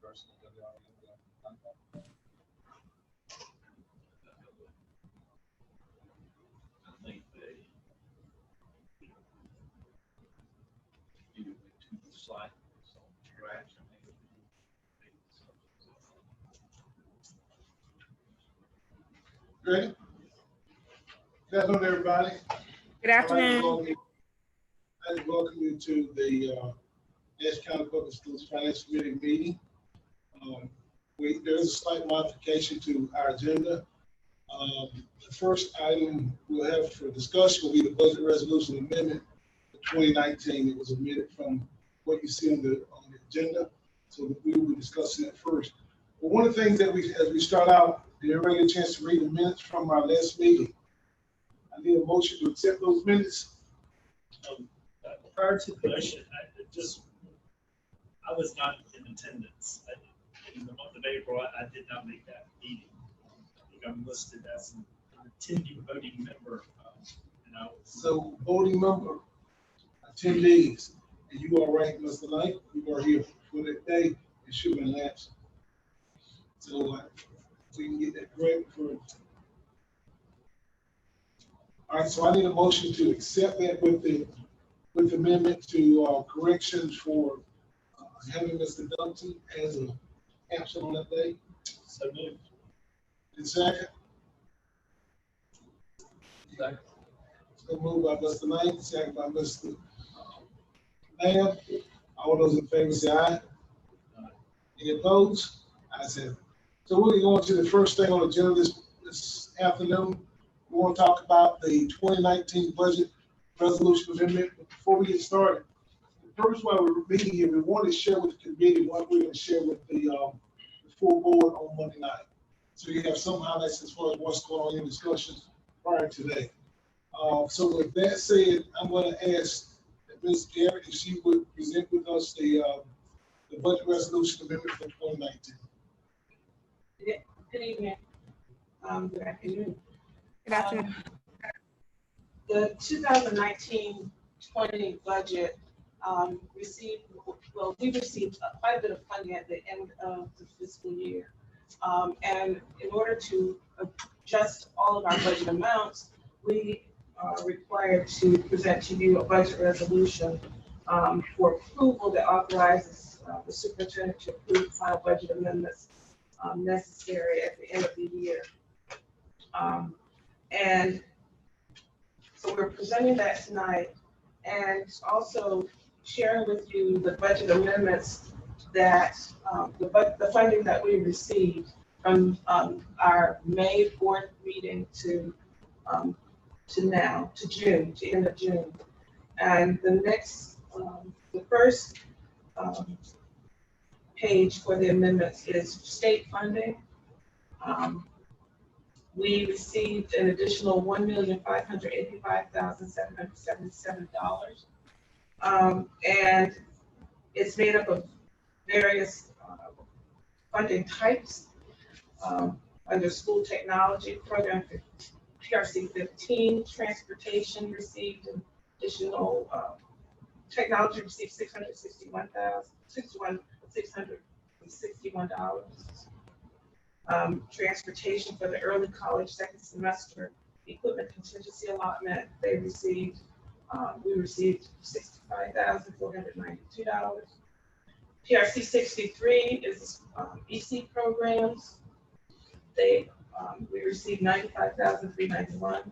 person that they already contact? I think they do it to the site, so trash. I think Great. Good afternoon, everybody. Good afternoon. I'd like to welcome you to the Nash County Public Schools Finance Committee meeting. There is a slight modification to our agenda. The first item we'll have for discussion will be the budget resolution amendment for 2019. It was omitted from what you see on the agenda, so we will be discussing it first. But one of the things that as we start out, did everybody get a chance to read the minutes from our last meeting? I need a motion to accept those minutes. Prior to the motion, I was not in attendance. In the month of April, I did not make that meeting. I think I'm listed as an attending voting member. So voting member, attendees, and you are right, Mr. Knight, you are here for that day. It should have been lapsed. So we can get that correct for. All right, so I need a motion to accept that with amendment to corrections for having Mr. Duncan as an absent on that day. So moved. And second? Second. So moved by Mr. Knight, second by Mr. Lamb. All those in favor say aye. Any opposed? I said. So we're going to the first thing on the agenda this afternoon. We want to talk about the 2019 budget resolution amendment. But before we get started, the purpose why we're meeting here, we want to share with the committee what we're going to share with the full board on Monday night. So you have some highlights as far as what's going on in discussions prior to that. So with that said, I'm going to ask Ms. Garrett if she would present with us the budget resolution amendment for 2019. Good evening. Good afternoon. Good afternoon. The 2019-20 budget we received quite a bit of funding at the end of the fiscal year. And in order to adjust all of our budget amounts, we are required to present to you a budget resolution for approval that authorizes the superintendent to approve final budget amendments necessary at the end of the year. And so we're presenting that tonight and also sharing with you the budget amendments that the funding that we received from our May 4th meeting to now, to June, to end of June. And the next, the first page for the amendments is state funding. We received an additional $1,585,777. And it's made up of various funding types. Under school technology program, PRC 15, transportation received an additional, technology received $661. Transportation for the early college second semester equipment contingency allotment, they received, we received $65,492. PRC 63 is EC programs. We received $95,391.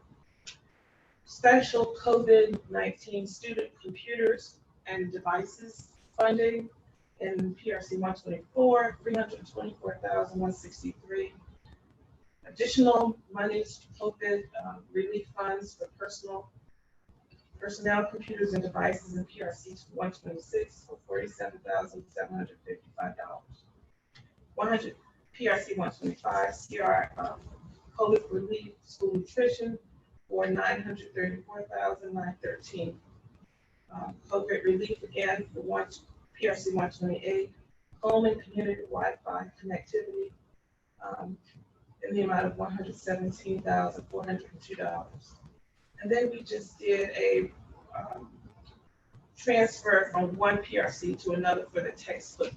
Special COVID-19 student computers and devices funding in PRC 124, $324,163. Additional monies for COVID relief funds for personnel computers and devices in PRC 126 for $47,755. PRC 125 CR COVID relief school nutrition for $934,913. COVID relief again for PRC 128 home and community Wi-Fi connectivity in the amount of $117,402. And then we just did a transfer from one PRC to another for the textbook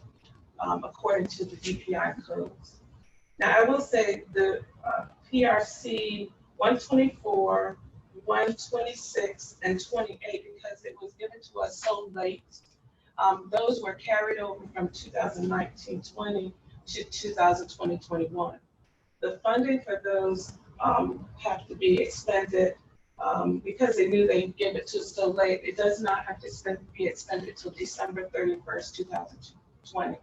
according to the DPI codes. Now, I will say the PRC 124, 126, and 28, because it was given to us so late, those were carried over from 2019-20 to 2020-21. The funding for those have to be expended because they knew they'd give it to us so late. It does not have to be expended till December 31st, 2020.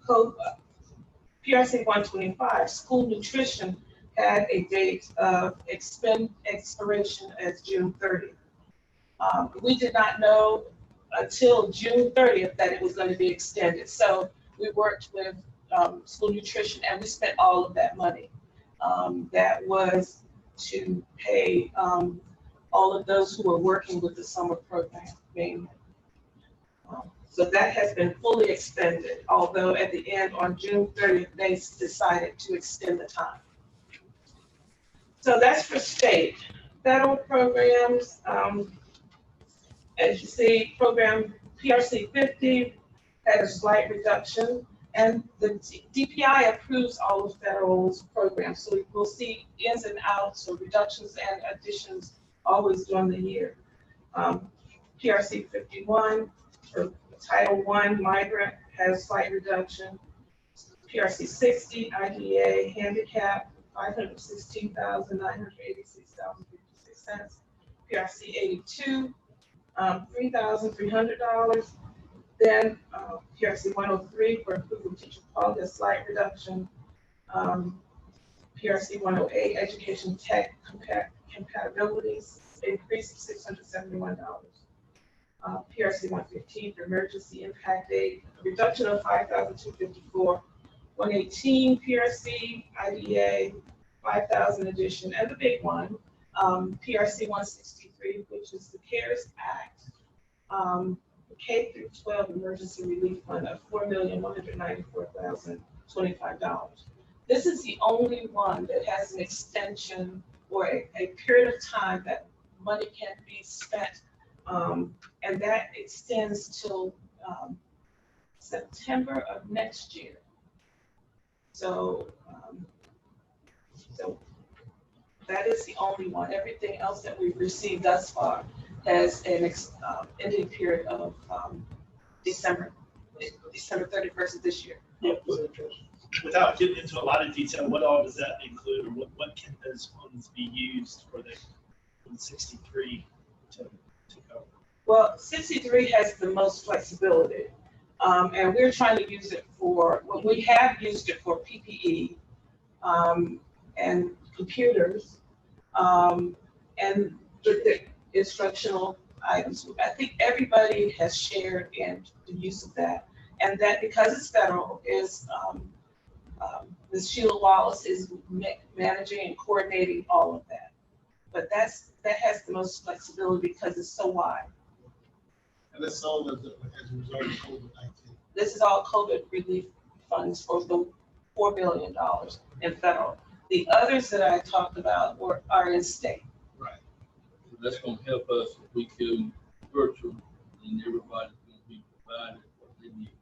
Code PRC 125, school nutrition, had a date of expiration as June 30th. We did not know until June 30th that it was going to be extended. So we worked with school nutrition and we spent all of that money. That was to pay all of those who were working with the summer program mainly. So that has been fully extended, although at the end on June 30th, they decided to extend the time. So that's for state. Federal programs, as you see, program PRC 50 had a slight reduction, and the DPI approves all of federal's programs. So we'll see ins and outs or reductions and additions always during the year. PRC 51 for Title I migrant has a slight reduction. PRC 60 IDA handicap 516,986.56. PRC 82 $3,300. Then PRC 103 for improving teacher quality, a slight reduction. PRC 108 education tech compatibilities increase of $671. PRC 115 for emergency impact aid, a reduction of $5,254. 118 PRC IDA 5,000 addition, and the big one, PRC 163, which is the CARES Act, K through 12 emergency relief fund of $4,194,025. This is the only one that has an extension or a period of time that money can be spent, and that extends till September of next year. So, so that is the only one. Everything else that we've received thus far has an ending period of December 31st of this year. Yeah, without getting into a lot of detail, what all does that include, or what can those funds be used for the 63 to cover? Well, 63 has the most flexibility, and we're trying to use it for, well, we have used it for PPE and computers and the instructional items. I think everybody has shared in the use of that, and that because it's federal, is Ms. Sheila Wallace is managing and coordinating all of that. But that has the most flexibility because it's so wide. And that's all as a result of COVID-19. This is all COVID relief funds for the $4 billion in federal. The others that I talked about are in state. Right. That's going to help us if we go virtual, and everybody's going to be provided what they need.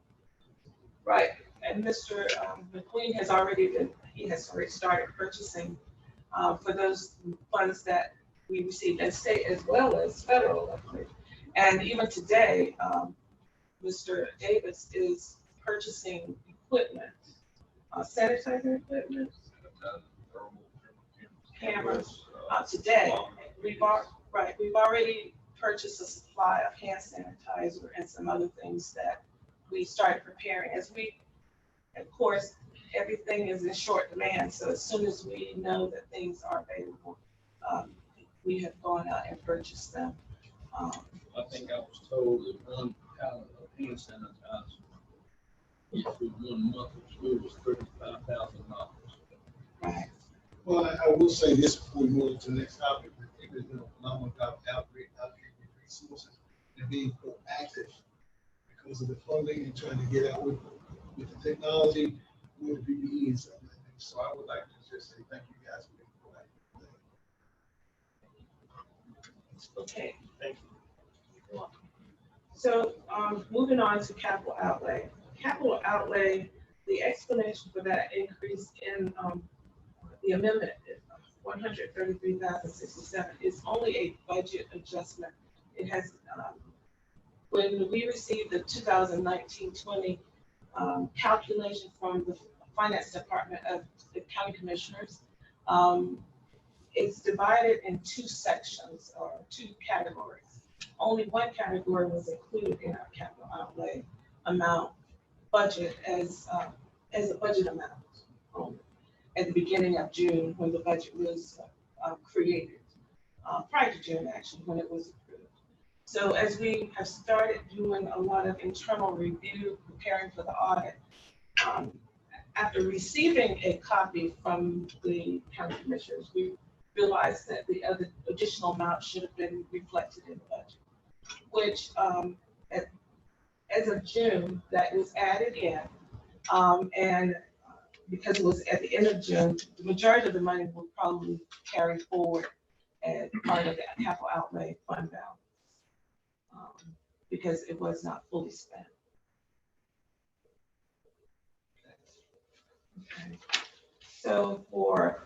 Right. And Mr. McQueen has already started purchasing for those funds that we received in state as well as federal. And even today, Mr. Davis is purchasing equipment, sanitizer equipment, cameras. Today, we've already purchased a supply of hand sanitizer and some other things that we started preparing. Of course, everything is in short demand, so as soon as we know that things are available, we have gone out and purchased them. I think I was told that one pallet of hand sanitizer, if for 1 month of school, was $35,000. Right. Well, I will say this before we move to the next topic. I think there's been a phenomenal job allocating resources and being proactive because of the funding and trying to get out with the technology, with the PPE and stuff like that. So I would like to just say thank you guys for being proactive. Okay. Thank you. So moving on to capital outlay. capital outlay, the explanation for that increase in the amendment, 133,067, is only a budget adjustment. It has, when we received the 2019-20 calculation from the finance department of the county commissioners, it's divided in two sections or two categories. Only one category was included in our capital outlay amount budget as a budget amount at the beginning of June when the budget was created, prior to June actually when it was approved. So as we have started doing a lot of internal review, preparing for the audit, after receiving a copy from the county commissioners, we realized that the other additional amount should have been reflected in the budget, which as of June, that was added in. And because it was at the end of June, the majority of the money will probably carry forward as part of the capital outlay fund balance, because it was not fully spent. Okay. So for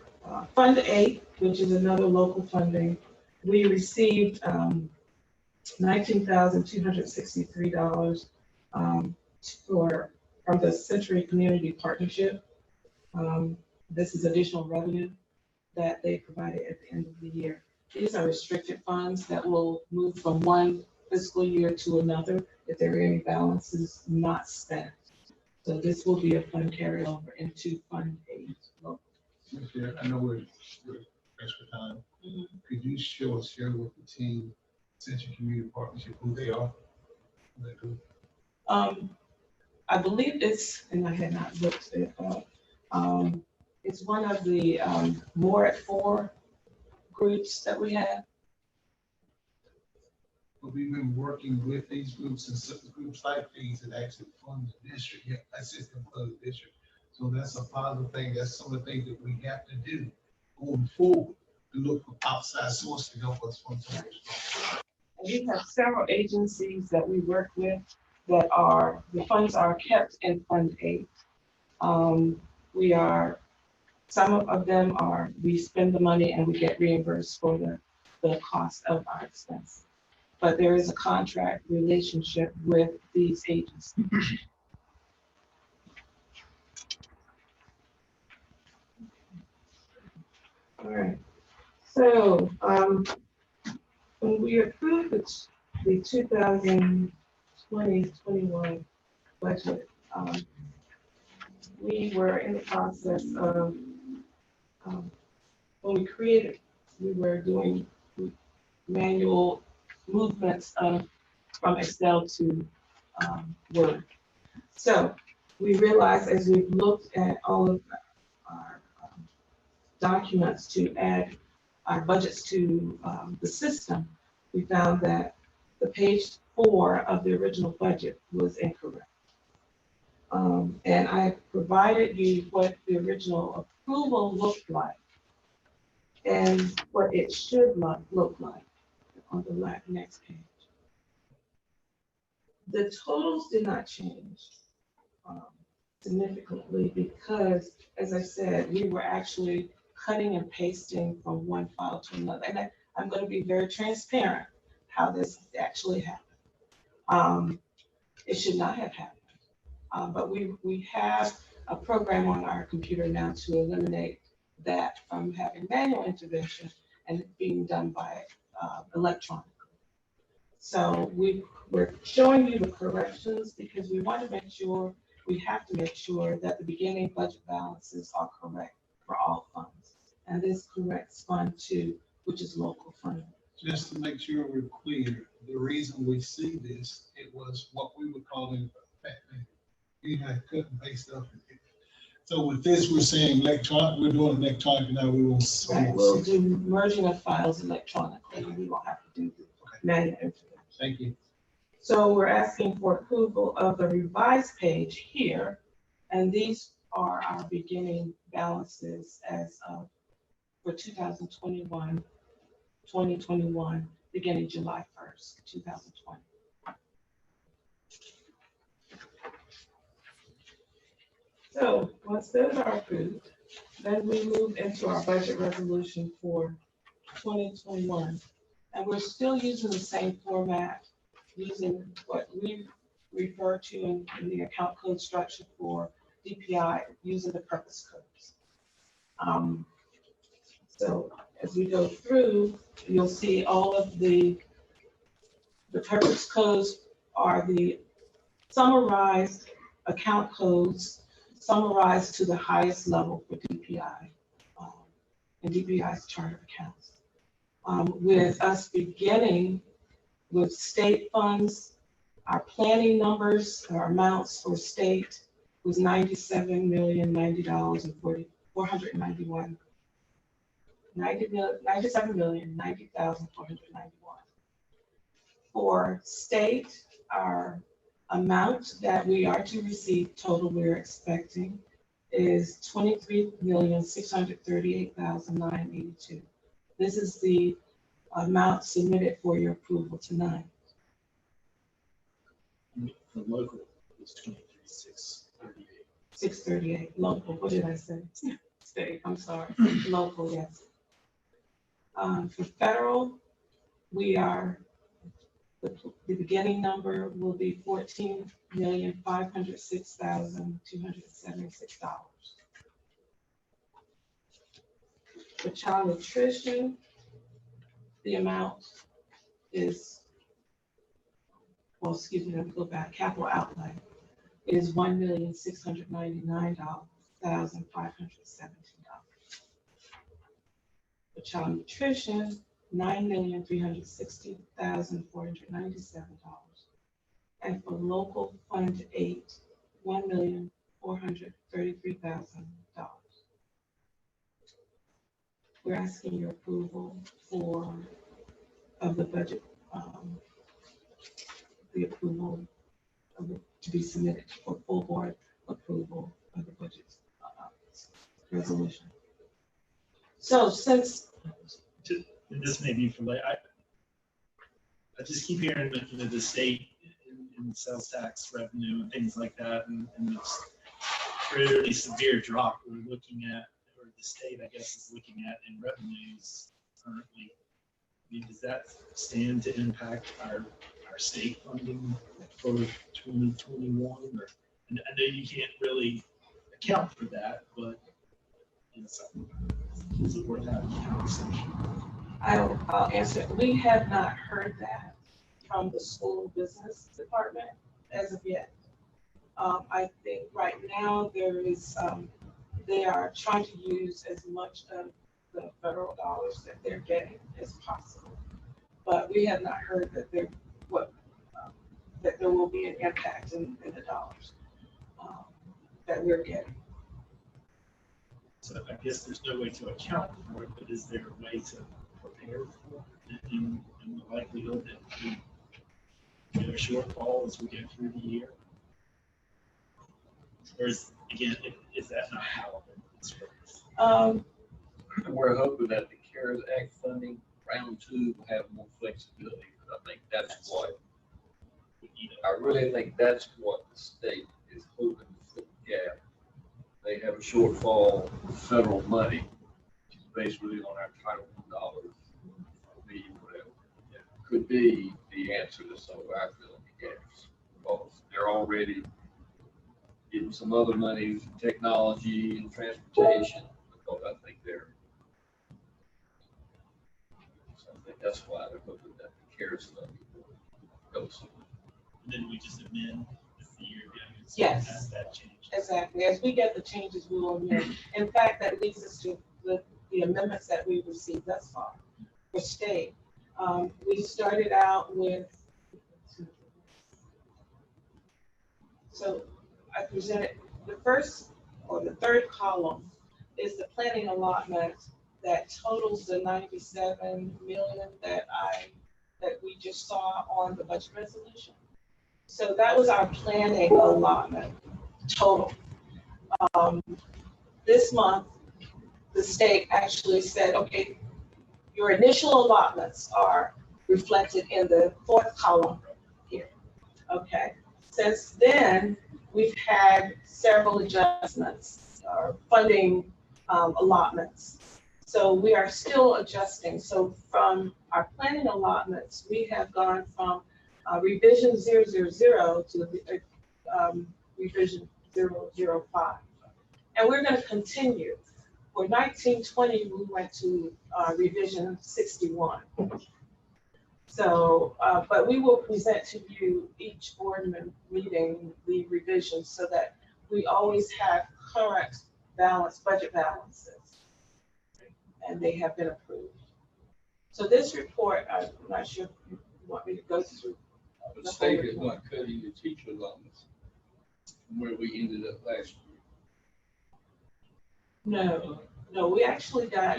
Fund 8, which is another local funding, we received $19,263 from the Century Community Partnership. This is additional revenue that they provided at the end of the year. These are restricted funds that will move from one fiscal year to another if there are any balances not spent. So this will be a fund carryover into Fund 8. I know we're pressed for time. Could you share with the team, Century Community Partnership, who they are? I believe it's, and I had not looked it up. It's one of the More at 4 groups that we have. But we've been working with these groups and groups like these that actually fund the district, assist them fund the district. So that's a positive thing. That's some of the things that we have to do going forward to look for outside sources to help us fund some of this. And we have several agencies that we work with that the funds are kept in Fund 8. Some of them we spend the money and we get reimbursed for the cost of our expense. But there is a contract relationship with these agencies. All right. So when we approved the 2020-21 budget, we were in the process of, when we created, we were doing manual movements from Excel to Word. So we realized as we looked at all of our documents to add our budgets to the system, we found that the page 4 of the original budget was incorrect. And I provided you what the original approval looked like and what it should look like on the next page. The totals did not change significantly because, as I said, we were actually cutting and pasting from one file to another. And I'm going to be very transparent how this actually happened. It should not have happened. But we have a program on our computer now to eliminate that from having manual intervention and it being done by electronically. So we're showing you the corrections because we want to make sure, we have to make sure that the beginning budget balances are correct for all funds. And this corrects Fund 2, which is local funding. Just to make sure we're clear, the reason we see this, it was what we would call in we had cut and paste stuff. So with this, we're saying electronic, we're doing electronic now, we will. Right, we'll do merging of files electronically. We won't have to do the manual intervention. Thank you. So we're asking for approval of the revised page here. And these are our beginning balances as of for 2021, beginning July 1st, 2020. So once those are approved, then we move into our budget resolution for 2021. And we're still using the same format, using what we refer to in the account code structure for DPI, using the purpose codes. So as we go through, you'll see all of the purpose codes are the summarized account codes, summarized to the highest level for DPI, and DPI's chart of accounts. With us beginning with state funds, our planning numbers, our amounts for state was $97,090,491. $97,090,491. For state, our amount that we are to receive total we're expecting is $23,638,982. This is the amount submitted for your approval tonight. The local is 23,638. 638, local, what did I say? State, I'm sorry, local, yes. For federal, we are, the beginning number will be $14,506,276. For child nutrition, the amount is, well, excuse me, let me go back, capital outlay is $1,699,517. For child nutrition, $9,360,497. And for local fund 8, $1,433,000. We're asking your approval of the budget, the approval of it to be submitted for full board approval of the budget resolution. So since, And this may be for like, I just keep hearing that the state in sales tax revenue and things like that, and it's really severe drop we're looking at, or the state, I guess, is looking at in revenues currently. I mean, does that stand to impact our state funding for 2021? Or, and I know you can't really account for that, but it's worth having a conversation. I'll answer. We have not heard that from the school business department as of yet. I think right now there is, they are trying to use as much of the federal dollars that they're getting as possible. But we have not heard that that there will be an impact in the dollars that we're getting. So I guess there's no way to account for it, but is there a way to prepare for it in the likelihood that we get a shortfall as we get through the year? Or is that not how it's works? We're hoping that the CARES Act funding, round 2, will have more flexibility, but I think that's what, I really think that's what the state is hoping to get. They have a shortfall of federal money, which is basically on our Title I dollars, whatever. Could be the answer to some of our filling gaps, because they're already getting some other money for technology and transportation, because I think that's why they're hoping that the CARES funding goes. And then we just amend as the year goes. Yes. As that changes. Exactly. As we get the changes, we will amend. In fact, that leads us to the amendments that we've received thus far for state. We started out with, so I presented the first or the third column is the planning allotment that totals the 97 million that we just saw on the budget resolution. So that was our planning allotment total. This month, the state actually said, okay, your initial allotments are reflected in the fourth column here. Okay. Since then, we've had several adjustments or funding allotments. So we are still adjusting. So from our planning allotments, we have gone from revision 000 to revision 005. And we're going to continue. For 1920, we went to revision 61. So, but we will present to you each board meeting the revisions so that we always have current budget balances. And they have been approved. So this report, I'm not sure if you want me to go through. The state is not cutting the teacher allowance from where we ended up last year. No, we actually got,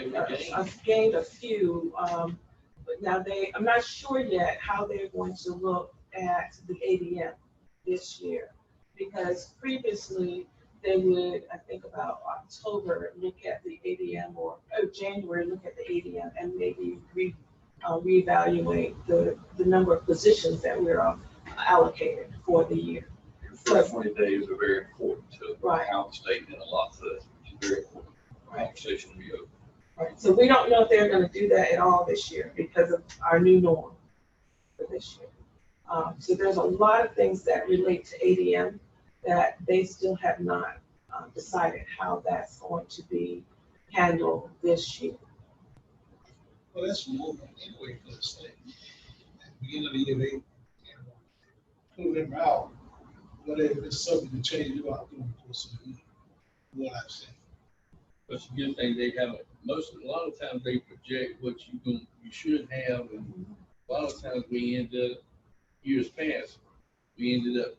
gained a few, but now I'm not sure yet how they're going to look at the ADM this year. Because previously, they would, I think about October, look at the ADM or January, look at the ADM and maybe reevaluate the number of positions that we're allocated for the year. Your first 20 days are very important to Right. how the state did a lot of this, which is very important. Conversation we open. Right. So we don't know if they're going to do that at all this year because of our new norm for this year. So there's a lot of things that relate to ADM that they still have not decided how that's going to be handled this year. Well, that's moving anyway for the state. At the beginning of the year, they put them out, but if it's something to change about during the course of the year, what I've seen. But the good thing they have, a lot of times they project what you should have, and a lot of times we end up, years past, we ended up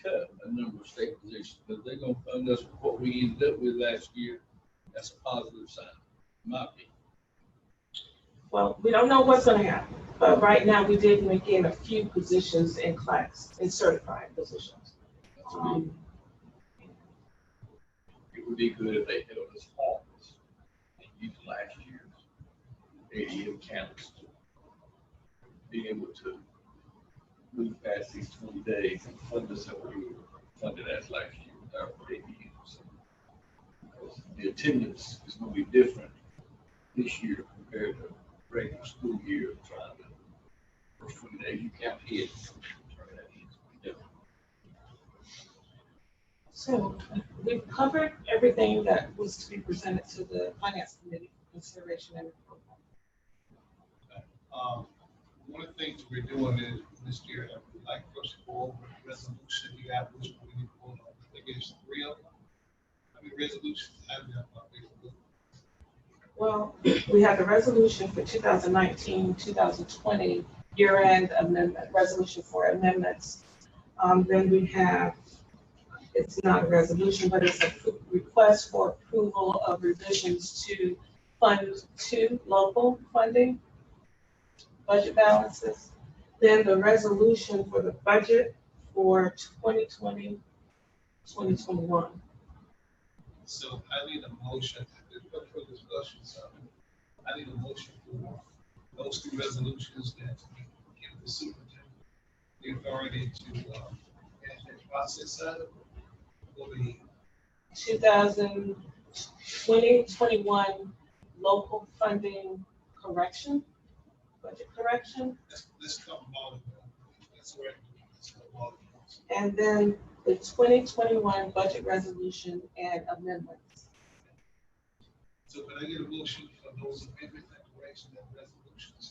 cut a number of state positions, but they're gonna fund us with what we ended up with last year. That's a positive sign, in my opinion. Well, we don't know what's going to happen, but right now we did make in a few positions in class, in certified positions. It would be good if they held us harmless and used last year's ADM counts to be able to move past these 20 days and fund us up we were funded as last year with our ADM. So, because the attendance is going to be different this year compared to regular school year, trying to first 20 days you count hits. Turn that in, it's gonna be different. So we've covered everything that was to be presented to the finance committee for consideration and approval. One of the things we're doing is this year, I would like first of all, the resolution we have, which we need to vote on. I think it's 3 of them. I mean, resolutions, I don't know. Well, we have the resolution for 2019, 2020 year-end amendment, resolution for amendments. Then we have, it's not a resolution, but it's a request for approval of revisions to Fund 2 local funding, budget balances. Then the resolution for the budget for 2020, 2021. So I need a motion, for discussion, so I need a motion for those 2 resolutions that give the superintendent the authority to manage that process out of for the 2020, 21 local funding correction, budget correction. let's come about it. That's where let's come about it. And then the 2021 budget resolution and amendments. So can I get a motion for those amendments, declarations, and resolutions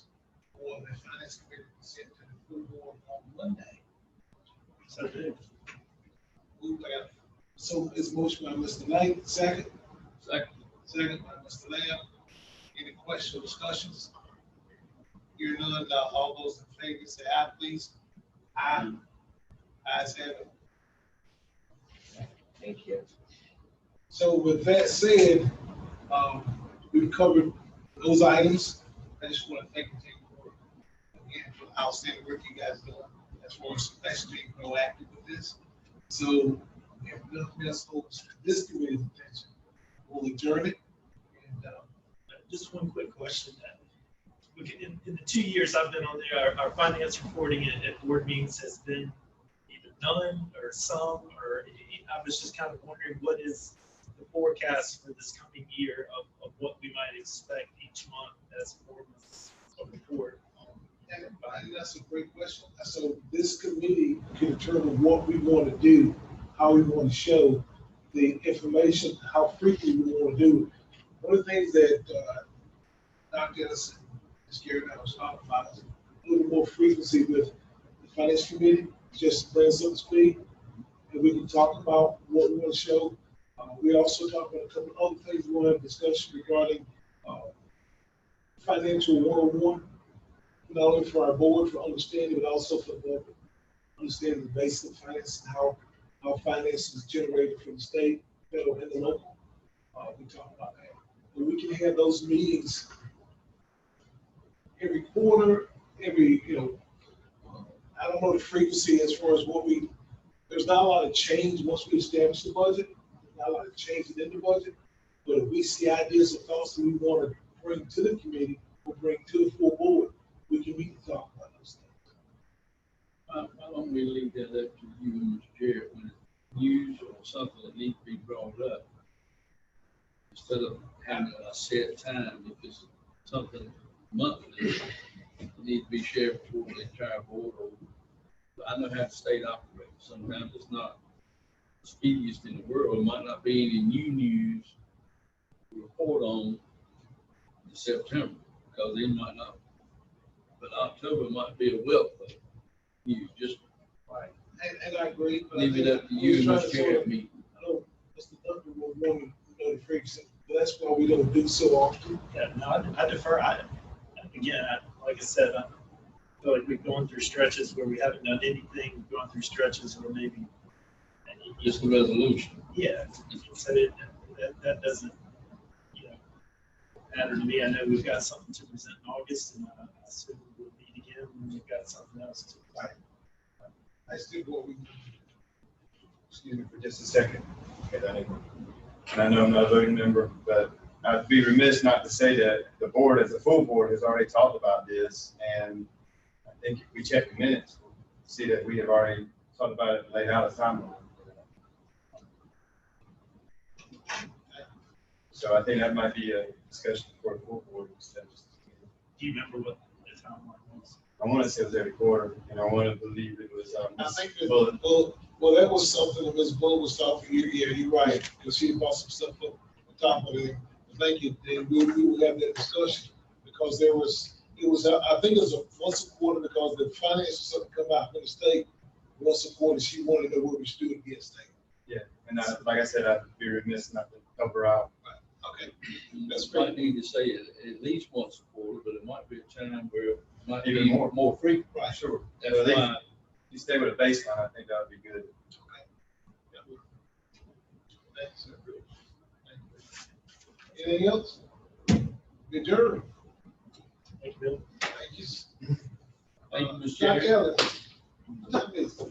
for the finance committee to send to the full board on Monday? So it's motion by Mr. Knight, second. Second by Mr. Lamb. Any questions or discussions? Hearing none, all those in favor say aye, please. Aye. Ayes have it. Thank you. So with that said, we've covered those items. I just want to thank you again for the outstanding work you guys doing as far as especially being proactive with this. So if nothing else holds this committee's attention, we'll adjourn it. And Just one quick question. In the 2 years I've been on there, our finance reporting at board meetings has been either none or some, or I was just kind of wondering what is the forecast for this coming year of what we might expect each month as a form of report. And that's a great question. So this committee can determine what we want to do, how we want to show the information, how frequently we want to do it. One of the things that Dr. Ellison is Gary and I was talking about is a little more frequency with the finance committee, just to bring us up to speed. And we can talk about what we want to show. We also talk about a couple of other things we want to have discussion regarding financial 101. Not only for our board for understanding, but also for the understanding the basic of finance and how finance is generated from the state, federal, and the local. We talk about that. But we can have those meetings every quarter, every, I don't know the frequency as far as there's not a lot of change once we establish the budget. There's not a lot of change in the budget. But if we see ideas and thoughts that we want to bring to the committee or bring to the full board, we can meet and talk about those things. Why don't we leave that up to you, Mr. Chair, when it's news or something that needs to be brought up? Instead of having a set time, if it's something monthly, it needs to be shared before the entire board. I know how the state operates. Sometimes it's not the speediest in the world. It might not be any new news to report on in September, because they might not. But October might be a wealth of news, just Right. And I agree. But leave it up to you, Mr. Chair. I know Mr. Duncan will want to know the frequency, but that's why we don't do so often. Yeah, no, I defer. Like I said, I feel like we've gone through stretches where we haven't done anything. We've gone through stretches where maybe Just the resolution. yeah. So that doesn't matter to me. I know we've got something to present in August, and I assume we'll meet again when we've got something else to. Right. I still what we. Excuse me for just a second. Okay, and I know I'm not a voting member, but I'd be remiss not to say that the board, as a full board, has already talked about this. And I think if we check the minutes, we'll see that we have already talked about it and laid out a timeline. So I think that might be a discussion for the full board instead of just. Do you remember what the timeline was? I want to say it was every quarter, and I want to believe it was. I think well, that was something that Ms. Bull was talking. Yeah, you're right, because she brought some stuff up on top of it. Thank you. Then we will have that discussion because it was I think it was once a quarter because the finance was something come out from the state once a quarter. She wanted to know where we stood against state. Yeah, and like I said, I'd be remiss not to help her out. Okay, that's Might great. need to say it at least once a quarter, but it might be a time where it might Even be more. more frequent. Right. Sure. That's So at least why. you stay with a baseline, I think that would be good. Thanks. Anything else? Adjourn. Thank you, Bill. Thank you. Thank you, Mr. Dr. Chair. Ellis. What time is it?